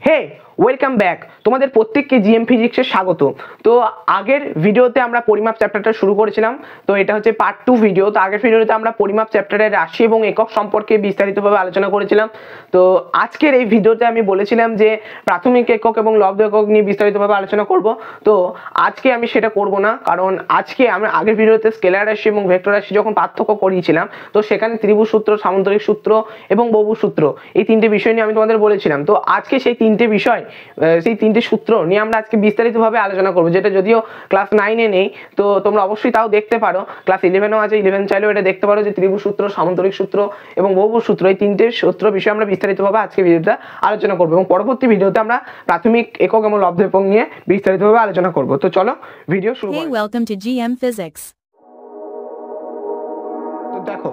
হে welcome back, তোমাদের প্রত্যেককে GM ফিজিক্সে স্বাগত। তো আগের ভিডিওতে আমরা পরিমাপ চ্যাপ্টারটা শুরু করেছিলাম, তো এটা হচ্ছে পার্ট 2 ভিডিও। তো আগের ভিডিওতে আমরা পরিমাপ চ্যাপ্টারের রাশি এবং একক সম্পর্কে বিস্তারিতভাবে আলোচনা করেছিলাম। তো আজকের এই ভিডিওতে আমি বলেছিলাম যে প্রাথমিক একক এবং লব্ধ একক নিয়ে বিস্তারিতভাবে আলোচনা করব। তো আজকে আমি সেটা করব না, কারণ আজকে আমরা আগের ভিডিওতে স্কেলার রাশি এবং ভেক্টর রাশি যখন পার্থক্য করিয়েছিলাম, তো সেখানে ত্রিভুজ সূত্র, সামান্তরিক সূত্র এবং বহুভুজ সূত্র এই তিনটে বিষয় নিয়ে আমি তোমাদের বলেছিলাম। তো আজকে সেই তিনটে বিষয়, সেই তিনটে সূত্র নিয়ে আমরা আজকে বিস্তারিতভাবে আলোচনা করবো, যেটা যদিও ক্লাস 9-এ নেই, তো তোমরা অবশ্যই তাও দেখতে পারো। ক্লাস 11-এও আছে, 11 চাইলেও এটা দেখতে পারো যে ত্রিভুজ সূত্র, সামান্তরিক সূত্র এবং বহুভুজ সূত্র এই তিনটে সূত্র বিষয়ে আমরা বিস্তারিতভাবে আজকে ভিডিওটা আলোচনা করবো, এবং পরবর্তী ভিডিওতে আমরা প্রাথমিক একক এবং লব্ধ একক নিয়ে বিস্তারিতভাবে আলোচনা করবো। তো চলো ভিডিও শুরু করি। Welcome to GM Physics. তো দেখো,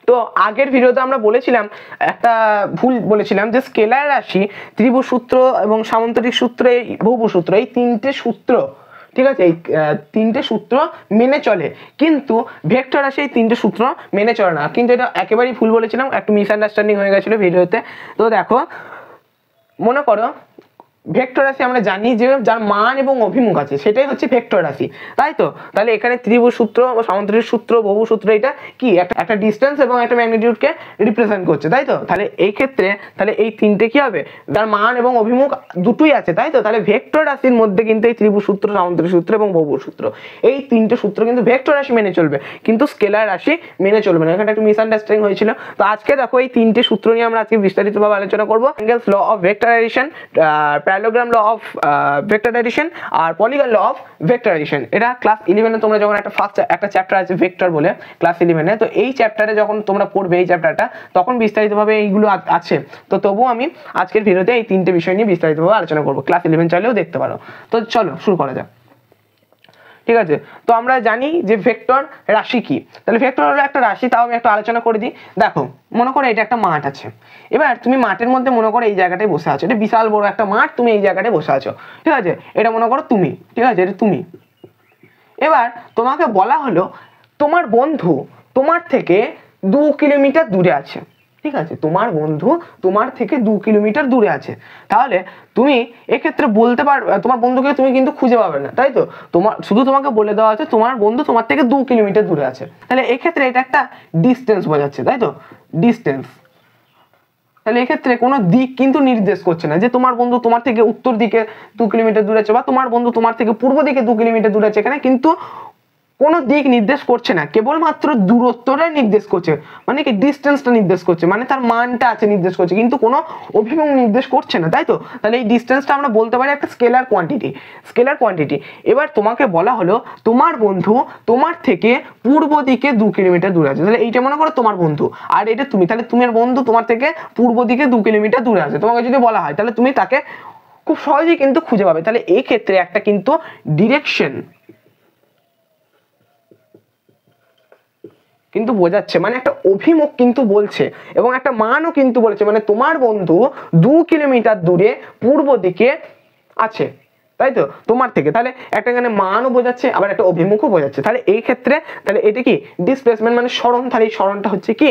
তো আগের ভিডিওতে আমরা বলেছিলাম, একটা ভুল বলেছিলাম যে স্কেলার রাশি, ত্রিভুজ সূত্র এবং সামান্তরিক সূত্র, এই বহুভুজ সূত্র, এই তিনটে সূত্র, ঠিক আছে, এই তিনটে সূত্র মেনে চলে, কিন্তু ভেক্টর রাশি এই তিনটে সূত্র মেনে চলে না। কিন্তু এটা একেবারেই ভুল বলেছিলাম, একটু মিসআন্ডারস্ট্যান্ডিং হয়ে গেছিল ভিডিওতে। তো দেখো, মনে করো ভেক্টর রাশি আমরা জানি যে যার মান এবং অভিমুখ আছে সেটাই হচ্ছে ভেক্টর রাশি, তাই তো? তাহলে এখানে ত্রিভুজ সূত্র, সামান্তরিক সূত্র, বহুভুজ সূত্র, এটা কি একটা ডিস্টেন্স এবং একটা ম্যাগনিটিউডকে রিপ্রেজেন্ট করছে, তাই তো? তাহলে এই ক্ষেত্রে তাহলে এই তিনটে কি হবে, যার মান এবং অভিমুখ দুটোই আছে, তাই তো? তাহলে ভেক্টর রাশির মধ্যে কিন্তু এই ত্রিভুজ সূত্র, সামান্তরিক সূত্র এবং বহুভুজ সূত্র, এই তিনটে সূত্র কিন্তু ভেক্টর রাশি মেনে চলবে, কিন্তু স্কেলার রাশি মেনে চলবে না। এখানে একটু মিসআন্ডারস্ট্যান্ডিং হয়েছিল। তো আজকে দেখো, এই তিনটে সূত্র নিয়ে আমরা আজকে বিস্তারিতভাবে আলোচনা করবো। Angles law of vector addition, parallelogram law of vector addition আর polygon law of vector addition. এটা ক্লাস 11-এ তোমরা যখন একটা চ্যাপ্টার আছে ভেক্টর বলে ক্লাস 11-এ, তো এই চ্যাপ্টারে যখন তোমরা পড়বে এই চ্যাপ্টারটা, তখন বিস্তারিতভাবে এইগুলো আছে। তো তবুও আমি আজকের ভিডিওতে এই তিনটে বিষয় নিয়ে বিস্তারিতভাবে আলোচনা করবো। ক্লাস 11 চাইলেও দেখতে পারো। তো চলো শুরু করা যাক, ঠিক আছে? তো আমরা জানি যে ভেক্টর রাশি কি। তাহলে ভেক্টর হলো একটা রাশি, তাও আমি একটু আলোচনা করে দিই। দেখো, মনে করো এটা একটা মাঠ আছে। এবার তুমি মাঠের মধ্যে মনে করো এই জায়গাটায় বসে আছো, এটা বিশাল বড় একটা মাঠ, তুমি এই জায়গাটায় বসে আছো, ঠিক আছে? এটা মনে করো তুমি, ঠিক আছে, এটা তুমি। এবার তোমাকে বলা হলো তোমার বন্ধু তোমার থেকে 2 কিলোমিটার দূরে আছে, ঠিক আছে? তোমার বন্ধু তোমার থেকে 2 কিলোমিটার দূরে আছে। তাহলে তুমি এক্ষেত্রে বলতে পারবে, তোমার বন্ধুকে তুমি কিন্তু খুঁজে পাবে না, তাই তো? শুধু তোমাকে বলে দেওয়া আছে তোমার বন্ধু তোমার থেকে 2 কিলোমিটার দূরে আছে। তাহলে এক্ষেত্রে এটা একটা ডিস্টেন্স বোঝাচ্ছে, তাই তো? ডিস্টেন্স। তাহলে এক্ষেত্রে কোনো দিক কিন্তু নির্দেশ করছে না যে তোমার বন্ধু তোমার থেকে উত্তর দিকে 2 কিলোমিটার দূরে আছে, বা তোমার বন্ধু তোমার থেকে পূর্ব দিকে 2 কিলোমিটার দূরে আছে। এখানে কিন্তু কোনো দিক নির্দেশ করছে না, কেবলমাত্র দূরত্বটাই নির্দেশ করছে, মানে কি ডিস্টেন্সটা নির্দেশ করছে, মানে তার মানটা আছে নির্দেশ করছে, কিন্তু কোনো অভিমুখ নির্দেশ করছে না, তাই তো? তাহলে এই ডিস্টেন্সটা আমরা বলতে পারি একটা স্কেলার কোয়ান্টিটি, স্কেলার কোয়ান্টিটি। এবার তোমাকে বলা হলো তোমার বন্ধু তোমার থেকে পূর্ব দিকে 2 কিলোমিটার দূরে আছে। তাহলে এইটা মনে করো তোমার বন্ধু, আর এটা তুমি। তাহলে তোমার বন্ধু তোমার থেকে পূর্ব দিকে 2 কিলোমিটার দূরে আছে। তোমাকে যদি বলা হয়, তাহলে তুমি তাকে খুব সহজেই কিন্তু খুঁজে পাবে। তাহলে এই ক্ষেত্রে একটা কিন্তু ডিরেকশন কিন্তু বোঝাচ্ছে, মানে একটা অভিমুখ কিন্তু বলছে, এবং একটা মানও কিন্তু বলেছে, মানে তোমার বন্ধু 2 কিলোমিটার দূরে পূর্ব দিকে আছে, তাই তো? তোমার থেকে। তাহলে একটা এখানে মানও বোঝাচ্ছে, আবার একটা অভিমুখও বোঝাচ্ছে। তাহলে এই ক্ষেত্রে তাহলে এটা কি ডিসপ্লেসমেন্ট, মানে সরণ। তাহলে এই সরণটা হচ্ছে কি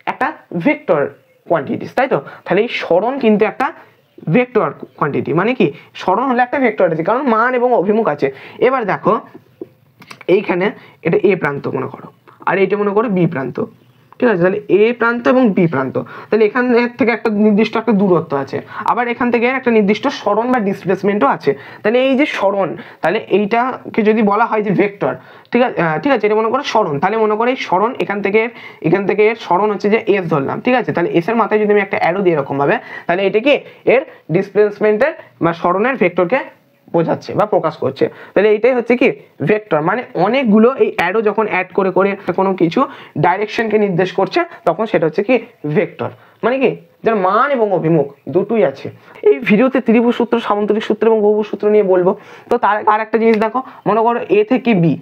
একটা ভেক্টর কোয়ান্টিটিস, তাই তো? তাহলে এই সরণ কিন্তু একটা ভেক্টর কোয়ান্টিটি, মানে কি সরণ হলো একটা ভেক্টর কোয়ান্টিটি, কারণ মান এবং অভিমুখ আছে। এবার দেখো, এইখানে এটা এ প্রান্ত মনে করো, আর এইটা মনে করো বি প্রান্ত, ঠিক আছে? তাহলে এ প্রান্ত এবং বি প্রান্ত। তাহলে এখান থেকে একটা নির্দিষ্ট একটা দূরত্ব আছে, আবার এখান থেকে একটা নির্দিষ্ট সরণ বা ডিসপ্লেসমেন্টও আছে। তাহলে এই যে সরণ, তাহলে এইটাকে যদি বলা হয় যে ভেক্টর, ঠিক আছে, ঠিক আছে, এটা মনে করো সরণ। তাহলে মনে করো এই সরণ এখান থেকে এর সরণ হচ্ছে যে এস ধরলাম, ঠিক আছে? তাহলে এস এর মাথায় যদি আমি একটা অ্যারো দিই এরকম ভাবে, তাহলে এটা কি এর ডিসপ্লেসমেন্টের বা সরণের ভেক্টরকে বোঝাচ্ছে বা প্রকাশ করছে। তাহলে এইটাই হচ্ছে কি ভেক্টর, মানে অনেকগুলো এই অ্যারো যখন অ্যাড করে করে কোনো কিছু ডাইরেকশনকে নির্দেশ করছে, তখন সেটা হচ্ছে কি ভেক্টর, মানে কি যার মান এবং অভিমুখ দুটোই আছে। এই ভিডিওতে ত্রিভুজ সূত্র, সামান্তরিক সূত্র এবং বহুভুজ সূত্র নিয়ে বলবো। তো তার একটা জিনিস দেখো, মনে করো এ থেকে বি,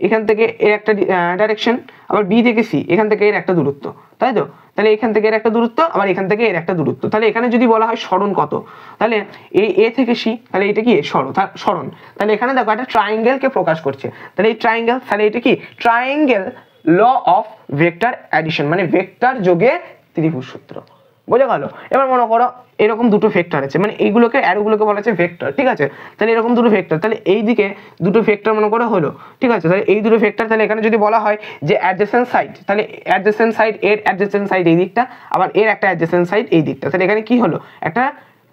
এখান থেকে এর একটা ডাইরেকশন, আবার বি থেকে সি, এখান থেকে এর একটা দূরত্ব, তাই তো? তাহলে এখান থেকে এর একটা দূরত্ব, আবার এখান থেকে এর একটা দূরত্ব। তাহলে এখানে যদি বলা হয় সরণ কত, তাহলে এই এ থেকে সি, তাহলে এটা কি সরণ। তাহলে এখানে দেখো একটা ট্রায়াঙ্গেলকে প্রকাশ করছে। তাহলে এই ট্রায়াঙ্গেল, তাহলে এটা কি triangle law of vector addition, মানে ভেক্টর যোগে ত্রিভুজ সূত্র, বোঝা গেল? এবার মনে করো এরকম দুটো ভেক্টর আছে, মানে এইগুলোকে অ্যারোগুলোকে বলা হচ্ছে ভেক্টর, ঠিক আছে? তাহলে এরকম দুটো ভেক্টর, তাহলে এই দিকে দুটো ভেক্টর মনে করো হলো, ঠিক আছে? তাহলে এই দুটো ভেক্টর, তাহলে এখানে যদি বলা হয় যে অ্যাডজেসেন্ট সাইড, তাহলে অ্যাডজেসেন্ট সাইড, এর অ্যাডজেসেন্ট সাইড এই দিকটা, আবার এর একটা অ্যাডজেসেন্ট সাইড এই দিকটা, তাহলে এখানে কি হলো, একটা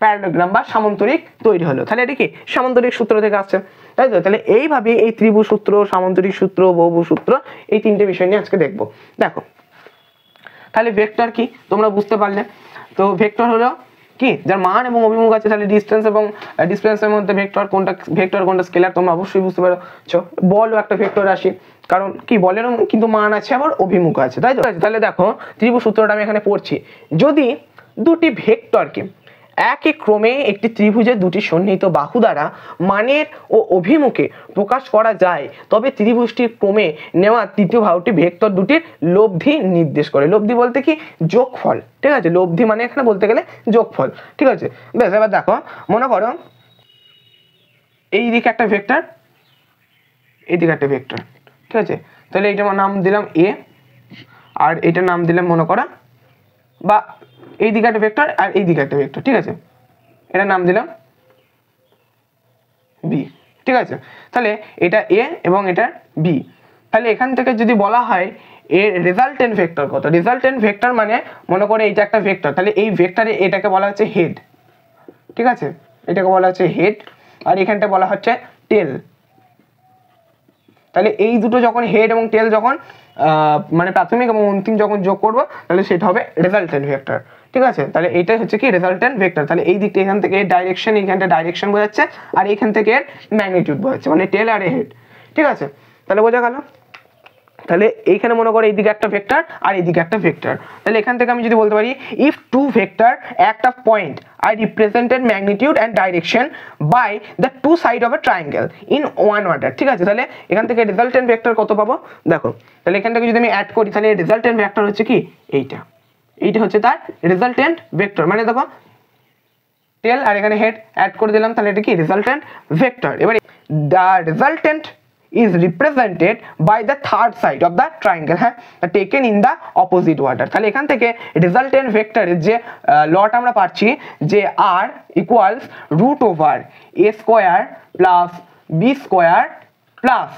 প্যারালোগ্রাম বা সামান্তরিক তৈরি হলো। তাহলে এটা কি সামান্তরিক সূত্র থেকে আসছে, তাই তো? তাহলে এইভাবে এই ত্রিভুজ সূত্র, সামান্তরিক সূত্র, বহুভুজ সূত্র, এই তিনটে বিষয় নিয়ে আজকে দেখবো। দেখো তাহলে ভেক্টর কি তোমরা বুঝতে পারলে। তো ভেক্টর হলো কি, যার মান এবং অভিমুখ আছে। তাহলে ডিসটেন্স এবং ডিসটেন্সের মধ্যে ভেক্টর কোনটা স্কেলার তোমরা অবশ্যই বুঝতে পারছো। বলও একটা ভেক্টর রাশি, কারণ কি বলেরও কিন্তু মান আছে আবার অভিমুখ আছে, তাই তো? তাহলে দেখো ত্রিভুজ সূত্রটা আমি এখানে পড়ছি। যদি দুটি ভেক্টরকে একই ক্রমে একটি ত্রিভুজের দুটি সন্নিহিত বাহু দ্বারা মানের ও অভিমুখে প্রকাশ করা যায়, তবে ত্রিভুজটির ক্রমে নেওয়া তৃতীয় বাহুটি ভেক্টর দুটির লব্ধি নির্দেশ করে। লব্ধি বলতে কি, যোগফল, ঠিক আছে? লব্ধি মানে এখানে বলতে গেলে যোগফল, ঠিক আছে? বেশ, এবার দেখো মনে করো এই দিকে একটা ভেক্টর, এই দিকে একটা ভেক্টর, ঠিক আছে? তাহলে এইটার নাম দিলাম এ, আর এটার নাম দিলাম মনে করা, বা এই দিকে একটা ভেক্টর আর এই দিকে একটা ভেক্টর, ঠিক আছে? এটার নাম দিলাম বি, ঠিক আছে? তাহলে এটা এ এবং এটা বি। তাহলে এখান থেকে যদি বলা হয় এর রেজাল্টেন্ট ভেক্টর কত, রেজাল্টেন্ট ভেক্টর মানে মনে করে এইটা একটা ভেক্টর, তাহলে এই ভেক্টরে এটাকে বলা হচ্ছে হেড, ঠিক আছে? এটাকে বলা হচ্ছে হেড, আর এখানটা বলা হচ্ছে টেল। তাহলে এই দুটো যখন হেড এবং টেল যখন মানে প্রাথমিক এবং অন্তিম যখন যোগ করবো, তাহলে সেটা হবে রেজাল্টেন্ট ভেক্টর, ঠিক আছে? তাহলে এইটাই হচ্ছে কি রেজাল্টেন্ট ভেক্টর। তাহলে এই দিকটা এখান থেকে ডাইরেকশন, এইখানটা ডাইরেকশন বোঝাচ্ছে, আর এইখান থেকে এর ম্যাগনিটিউড বোঝাচ্ছে, মানে টেল আর হেড, ঠিক আছে? তাহলে বোঝা গেল? তাহলে এইখানে মনে করো এইদিকে একটা ভেক্টর আর এইদিকে একটা ভেক্টর। তাহলে এখান থেকে আমি যদি বলতে পারি if two vector at a point I represented magnitude and direction by the two side of a triangle in one order, ঠিক আছে? তাহলে এখান থেকে রেজাল্টেন্ট ভেক্টর কত পাবো দেখো। তাহলে এখান থেকে যদি আমি অ্যাড করি, তাহলে রেজাল্টেন্ট ভেক্টর হচ্ছে কি এইটা হচ্ছে তার রেজাল্টেন্ট ভেক্টর। মানে দেখো টেল আর এখানে হেড অ্যাড করে দিলাম, তাহলে এটা কি রেজাল্টেন্ট ভেক্টর। এবার the resultant is represented by the third side of the triangle, হ্যাঁ, taken in the opposite order। তাহলে এখান থেকে রেজাল্টেন্ট ভেক্টরের যে লটা আমরা পাচ্ছি যে r equals root over a square plus b square plus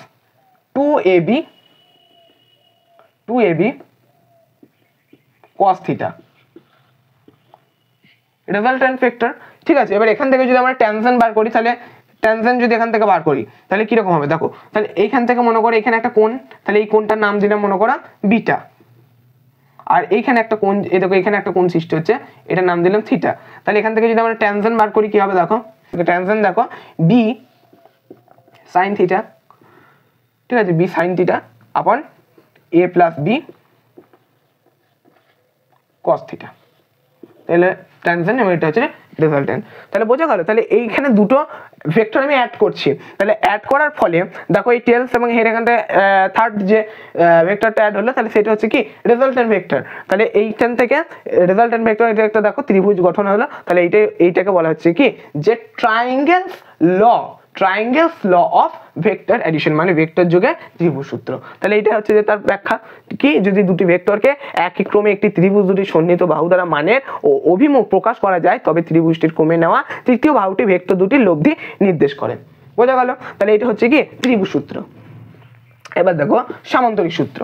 2ab cos theta, resultant vector, ঠিক আছে? এবার এখান থেকে যদি আমরা ট্যানজেন্ট বার করি, তাহলে ট্যানজেন্ট যদি এখান থেকে বার করি তাহলে কিরকম হবে দেখো। তাহলে এইখান থেকে মনে করো এখানে একটা কোণ, তাহলে এই কোণটার নাম দিলাম মনে করা বিটা, আর এইখানে একটা কোণ, এই দেখো এখানে একটা কোণ সৃষ্টি হচ্ছে, এটার নাম দিলাম থিটা। তাহলে এখান থেকে যদি আমরা ট্যানজেন্ট বার করি কি হবে দেখো, ট্যানজেন্ট দেখো বি সাইন থিটা, ঠিক আছে? বি সাইন থিটা আপন এ প্লাস বি কস থিটা, তাহলে ট্যানজেন্ট এবং এটা হচ্ছে রেজাল্টেন্ট। তাহলে বোঝা গেল? তাহলে এইখানে দুটো ভেক্টর আমি অ্যাড করছি, তাহলে অ্যাড করার ফলে দেখো এই টেলস এবং হেড এখানটা থার্ড যে ভেক্টরটা অ্যাড হলো, তাহলে সেটা হচ্ছে কি রেজাল্টেন্ট ভেক্টর। তাহলে এইখান থেকে রেজাল্টেন্ট ভেক্টর এটা একটা দেখো ত্রিভুজ গঠন হলো, তাহলে এইটাকে বলা হচ্ছে কি যে triangles law of vector addition, মানে ভেক্টর যোগে ত্রিভুজ সূত্র। তাহলে এটা হচ্ছে যে তার ব্যাখ্যা কি, যদি দুটি ভেক্টরকে একই ক্রমে একটি ত্রিভুজ দুটি সন্নিহিত বাহু দ্বারা মানের ও অভিমুখ প্রকাশ করা যায়, তবে ত্রিভুজটির ক্রমে নেওয়া তৃতীয় বাহুটি ভেক্টর দুটির লব্ধি নির্দেশ করে। বোঝা গেল? তাহলে এটা হচ্ছে কি ত্রিভুজ সূত্র। এবার দেখো সামান্তরিক সূত্র।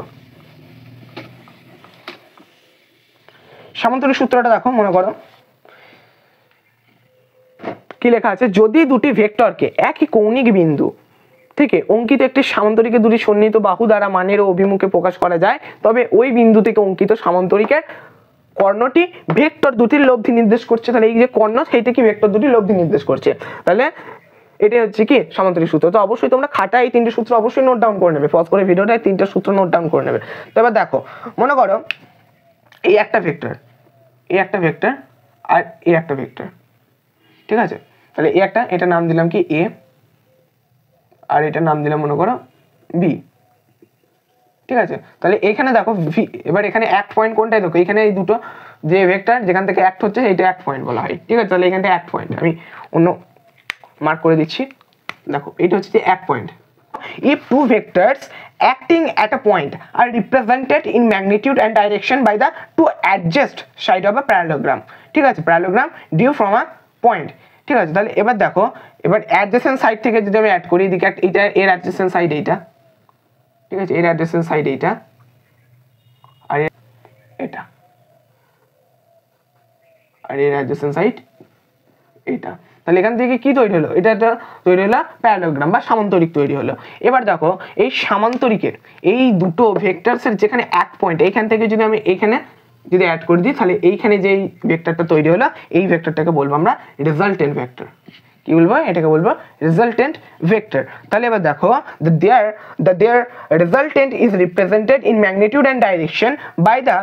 সামান্তরিক সূত্রটা দেখো, মনে করো কি লেখা আছে, যদি দুটি ভেক্টরকে একই কৌণিক বিন্দু থেকে অঙ্কিত একটি সামান্তরিকের দুটি সন্নিহিত বাহু দ্বারা মানের ও অভিমুখে প্রকাশ করা যায়, তবে ওই বিন্দু থেকে অঙ্কিত সামান্তরিকের কর্ণটি ভেক্টর দুটির লব্ধি নির্দেশ করছে। তাহলে এই যে কর্ণ, সেইটা কি ভেক্টর দুটির লব্ধি নির্দেশ করছে। তাহলে এটা হচ্ছে কি সামান্তরিক সূত্র। তো অবশ্যই তোমরা খাতা এই তিনটে সূত্র অবশ্যই নোট ডাউন করে নেবে, পজ করে ভিডিওটা তিনটে সূত্র নোট ডাউন করে নেবে। তো এবার দেখো মনে করো এই একটা ভেক্টর, এই একটা ভেক্টর আর এই একটা ভেক্টর, ঠিক আছে? তাহলে এই একটা, এটা নাম দিলাম কি এ, আর এটা নাম দিলাম মনে করো বি, ঠিক আছে? তাহলে এখানে দেখো ভি, এবার এখানে এক পয়েন্ট কোনটাই দেখো, এখানে এই দুটো যে ভেক্টর যেখান থেকে অ্যাক্ট হচ্ছে এইটা এক পয়েন্ট বলা হয়, ঠিক আছে? তাহলে এখানটা এক পয়েন্ট আমি অন্য মার্ক করে দিচ্ছি, দেখো এটা হচ্ছে যে এক point. if two vectors acting at a point are represented in magnitude and direction by the two adjacent side of a parallelogram, ঠিক আছে, parallelogram due from a point, ঠিক আছে। তাহলে এবার দেখো, এবার অ্যাডজেসেন্ট সাইড থেকে যদি আমি অ্যাড করি, এদিকে এটা এর অ্যাডজেসেন্ট সাইড এইটা, ঠিক আছে, এর অ্যাডজেসেন্ট সাইড এইটা আর এটা, আর এর অ্যাডজেসেন্ট সাইড এইটা, তাহলে এখান থেকে কি তৈরি হলো, এটা একটা তৈরি হলো প্যারালোগ্রাম বা সামান্তরিক তৈরি হলো। এবার দেখো এই সামান্তরিকের এই দুটো ভেক্টরসের যেখানে এক পয়েন্ট, এইখান থেকে যদি আমি এইখানে যদি অ্যাড করে দিই, তাহলে এইখানে যে ভেক্টরটা তৈরি হলো এই ভেক্টরটাকে বলবো আমরা রেজাল্টেন্ট ভেক্টর। কি বলবো, এটাকে বলবো রেজাল্টেন্ট ভেক্টর। তাহলে এবার দেখো their resultant is represented in magnitude and direction by the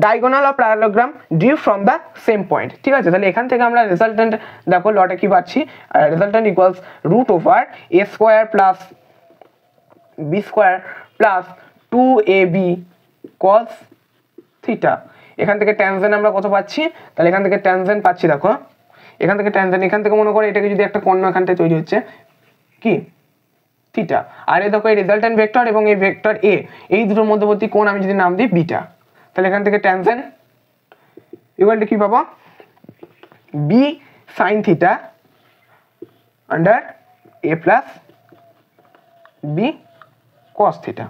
diagonal of parallelogram due from the same point, ঠিক আছে। তাহলে এখান থেকে আমরা রেজাল্টেন্ট দেখো লটা কি পাচ্ছি, resultant equals root over a square plus b square plus 2ab cos theta. এখান থেকে ট্যানজেন্ট আমরা কত পাচ্ছি, তাহলে এখান থেকে ট্যানজেন্ট পাচ্ছি, দেখো এখান থেকে ট্যানজেন্ট, এখান থেকে মনে করো এটাকে যদি একটা কোণ এখানটায় তৈরি হচ্ছে কি থিটা, আর এই দেখো এই রেজাল্টেন্ট ভেক্টর এবং এই ভেক্টর এ, এই দুটোর মধ্যবর্তী কোণ আমি যদি নাম দিই বিটা, তাহলে এখান থেকে ট্যানজেন্ট ইকুয়াল টু কি পাবো, বি সাইন থিটা আন্ডার এ প্লাস বি কস থিটা।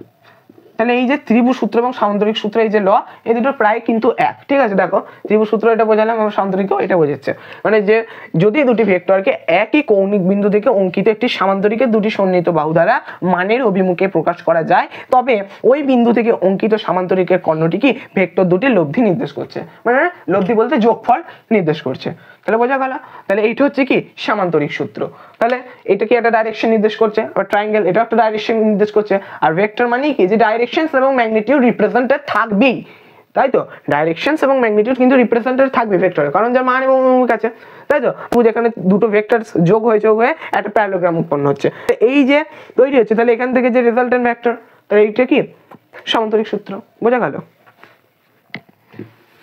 তাহলে এই যে ত্রিভুজ সূত্র এবং সামান্তরিক সূত্র, এই যে ল, এই দুটো প্রায় কিন্তু এক, ঠিক আছে। দেখো ত্রিভুজ সূত্র এটা বোঝালাম এবং সামান্তরিকও এটা বোঝাচ্ছে, মানে যে যদি দুটি ভেক্টরকে একই কৌণিক বিন্দু থেকে অঙ্কিত একটি সামান্তরিকের দুটি সন্নিহিত বাহু দ্বারা মানের অভিমুখে প্রকাশ করা যায়, তবে ওই বিন্দু থেকে অঙ্কিত সামান্তরিকের কর্ণটি কি ভেক্টর দুটির লব্ধি নির্দেশ করছে, মানে লব্ধি বলতে যোগফল নির্দেশ করছে। তাহলে বোঝা গেল, তাহলে এইটা হচ্ছে কি সামান্তরিক সূত্র। তাহলে এটা কি একটা ডাইরেকশন নির্দেশ করছে, আর ট্রায়াঙ্গেল এটা একটা ডাইরেকশন নির্দেশ করছে, আর ভেক্টর মানে কি যে ডাইরেকশনস এবং ম্যাগনিটিউড রিপ্রেজেন্টেড থাকবেই, তাই তো, ডাইরেকশনস এবং ম্যাগনিটিউড কিন্তু রিপ্রেজেন্টেড থাকবে ভেক্টরে, কারণ যার মান এবং অভিমুখ আছে, তাই তো। যেখানে দুটো ভেক্টর যোগ হয়ে একটা প্যারালোগ্রাম উৎপন্ন হচ্ছে, এই যে তৈরি হচ্ছে, তাহলে এখান থেকে যে রেজাল্টেন্ট ভেক্টর, তাহলে এইটা কি সামান্তরিক সূত্র। বোঝা গেল,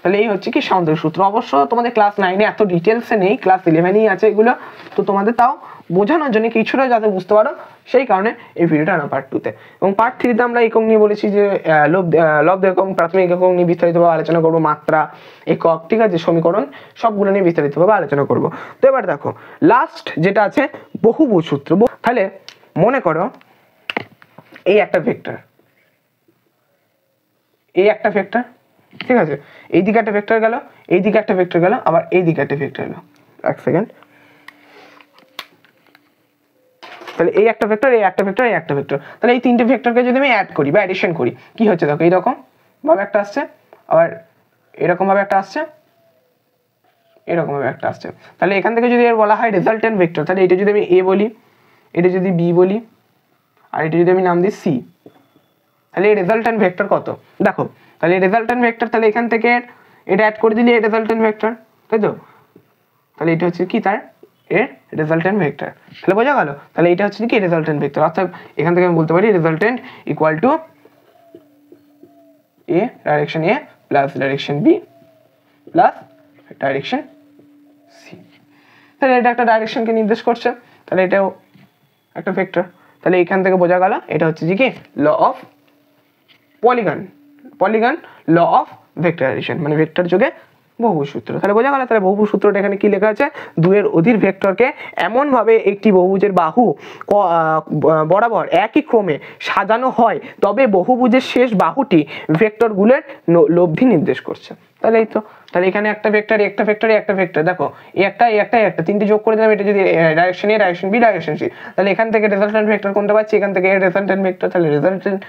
তাহলে এই হচ্ছে কি সামান্তরিক সূত্র। অবশ্য তোমাদের ক্লাস 9-এ এত ডিটেলসে নেই, ক্লাস 11-এই আছে এগুলো, তো তোমাদের তাও বোঝানোর জন্য কিছুটা যাতে বুঝতে পারো সেই কারণে এই ভিডিওটা আনা পার্ট 2-তে। এবং পার্ট 3-তে আমরা একক নিয়ে বলেছি যে লব্ধ একক, প্রাথমিক একক নিয়ে বিস্তারিতভাবে আলোচনা করবো, মাত্রা একক, ঠিক আছে, সমীকরণ সবগুলো নিয়ে বিস্তারিতভাবে আলোচনা করব। তো এবার দেখো লাস্ট যেটা আছে বহুভুজ সূত্র। তাহলে মনে করো এই একটা ভেক্টর, এই একটা ভেক্টর, ঠিক আছে, এই দিকে একটা ভেক্টর গেল, এই দিকে একটা ভেক্টর গেল, আবার এই দিকে একটা ভেক্টর গেল, এক সেকেন্ড, তাহলে এই একটা ভেক্টর, এই একটা ভেক্টর, এই একটা ভেক্টর, তাহলে এই তিনটে ভেক্টরকে যদি আমি অ্যাড করি বা অ্যাডিশন করি, কি হচ্ছে দেখো এইরকম ভাবে একটা আসছে, আবার এরকম ভাবে একটা আসছে, এরকম ভাবে একটা আসছে। তাহলে এখান থেকে যদি এর বলা হয় রেজাল্টেন্ট ভেক্টর, তাহলে এটা যদি আমি এ বলি, এটা যদি বি বলি, আর এটা যদি আমি নাম দিই সি, তাহলে এই রেজাল্টেন্ট ভেক্টর কত দেখো, তাহলে রেজাল্টেন্ট ভেক্টর, তাহলে এখান থেকে এটা অ্যাড করে দিলে রেজাল্টেন্ট ভেক্টর, তাই তো। তাহলে এটা হচ্ছে কি তার এর রেজাল্টেন্ট ভেক্টর, তাহলে বোঝা গেল। তাহলে এটা হচ্ছে কি রেজাল্টেন্ট ভেক্টর, অর্থাৎ এখান থেকে আমি বলতে পারি resultant equal to a direction A plus direction B plus direction C. তাহলে এটা একটা ডাইরেকশনকে নির্দেশ করছে, তাহলে এটাও একটা ভেক্টর। তাহলে এখান থেকে বোঝা গেল এটা হচ্ছে কি law of polygon law of vectorisation, মানে ভেক্টর যোগে বহুভুজ সূত্র। তাহলে বোঝা গেল। তাহলে বহুভুজ সূত্রটা এখানে কি লেখা আছে, দুয়ের অধিক ভেক্টরকে এমন ভাবে একটি বহুভুজের বাহু বরাবর একই ক্রমে সাজানো হয়, তবে বহুভুজের শেষ বাহুটি ভেক্টরগুলোর লব্ধি নির্দেশ করছে। তাহলে এই তো, তাহলে এখানে একটা ভেক্টর, একটা ভেক্টর, একটা ভেক্টর, দেখো একটা তিনটে যোগ করে দিলাম, এটা যদি direction A, direction B, direction C, তাহলে এখান থেকে রেজাল্টেন্ট ভেক্টর কোনটা পাচ্ছি, এখান থেকে রেজাল্টেন্ট ভেক্টর, তাহলে রেজাল্টেন্ট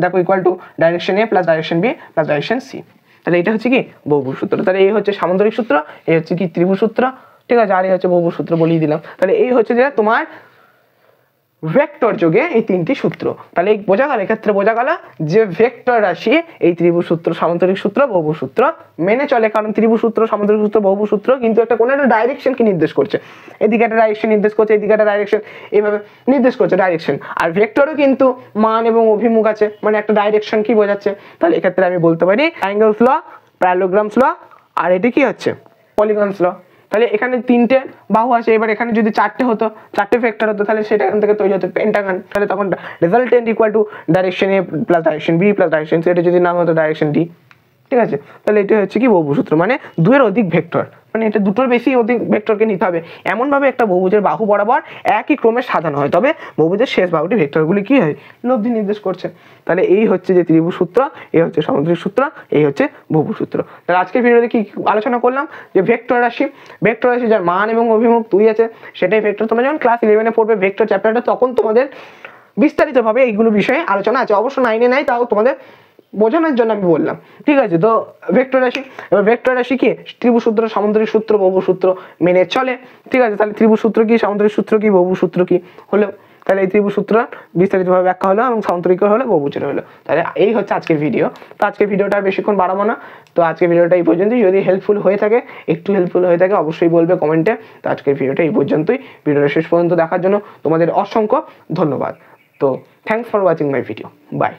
দেখো equal to direction A plus direction B plus direction C. তাহলে এটা হচ্ছে কি বহুভুজ সূত্র। তাহলে এই হচ্ছে সামান্তরিক সূত্র, এই হচ্ছে কি ত্রিভুজ সূত্র, ঠিক আছে, আর এই হচ্ছে বহুভুজ সূত্র বলিয়ে দিলাম। তাহলে এই হচ্ছে যে তোমার ভেক্টর যোগে এই তিনটি সূত্র। তাহলে এই বোঝা গেল, এক্ষেত্রে বোঝা গেল যে ভেক্টর রাশি এই ত্রিভুজ সূত্র, সামান্তরিক সূত্র, বহুভুজ সূত্র মেনে চলে, কারণ ত্রিভুজ সূত্র, সামান্তরিক সূত্র, বহুভুজ সূত্র কিন্তু একটা কোনো একটা ডাইরেকশনকে নির্দেশ করছে, এদিকে একটা ডাইরেকশন নির্দেশ করছে, এদিকে একটা ডাইরেকশন, এইভাবে নির্দেশ করছে ডাইরেকশন। আর ভেক্টরও কিন্তু মান এবং অভিমুখ আছে, মানে একটা ডাইরেকশন কি বোঝাচ্ছে। তাহলে এক্ষেত্রে আমি বলতে পারি অ্যাঙ্গেলস ল, প্যারালোগ্রামস ল, আর এটি কি হচ্ছে পলিগনস ল। তাহলে এখানে 3টে বাহু আছে, এবার এখানে যদি 4টে হতো, 4টে ভেক্টর হতো, তাহলে সেটা এখান থেকে তৈরি হতো পেন্টাগন। তাহলে তখন resultant equal to direction A plus direction B plus direction C, এটা যদি নাম হতো ডাইরেকশন ডি। ঠিক আছে, তাহলে এটা হচ্ছে কি বহুভুজ সূত্র, মানে 2-এর অধিক ভেক্টর, মানে এটা 2টোর বেশি অধিক ভেক্টরকে নিতে হবে, এমনভাবে একটা বহুভুজের বাহু বরাবর একই ক্রমে সাজানো হয়, তবে বহুভুজের শেষ বাহুটি ভেক্টরগুলি কি হয়, লব্ধি নির্দেশ করছে। তাহলে এই হচ্ছে যে ত্রিভুজ সূত্র, এই হচ্ছে সামুদ্রিক সূত্র, এই হচ্ছে বহুভুজ সূত্র। তাহলে আজকের ভিডিওতে কি আলোচনা করলাম, যে ভেক্টর রাশি যার মান এবং অভিমুখ 2 আছে সেটাই ভেক্টর। তোমরা যখন ক্লাস 11-এ পড়বে ভেক্টর চ্যাপ্টারটা, তখন তোমাদের বিস্তারিতভাবে এইগুলো বিষয়ে আলোচনা আছে, অবশ্য 9-এ নাই, তাও তোমাদের বোঝানোর জন্য আমি বললাম। ঠিক আছে, তো ভেক্টর রাশি, এবার ভেক্টর রাশি কি, ত্রিভুজ সূত্র, সামুদ্রিক সূত্র, বহুভুজ সূত্র মেনে চলে। ঠিক আছে, তাহলে ত্রিভুজ সূত্র কি, সামুদ্রিক সূত্র কি, বহুভুজ সূত্র কি হলো, তাহলে এই ত্রিভুজ সূত্র বিস্তারিতভাবে ব্যাখ্যা হলো এবং সামুদ্রিক হলো, বহুভুজের হলো। তাহলে এই হচ্ছে আজকের ভিডিও। তো আজকের ভিডিওটা আর বেশিক্ষণ বাড়াবো না, তো আজকের ভিডিওটা এই পর্যন্তই। যদি হেল্পফুল হয়ে থাকে, একটু হেল্পফুল হয়ে থাকে, অবশ্যই বলবে কমেন্টে। তো আজকের ভিডিওটা এই পর্যন্তই। ভিডিওটা শেষ পর্যন্ত দেখার জন্য তোমাদের অসংখ্য ধন্যবাদ। তো thanks for watching my video, by.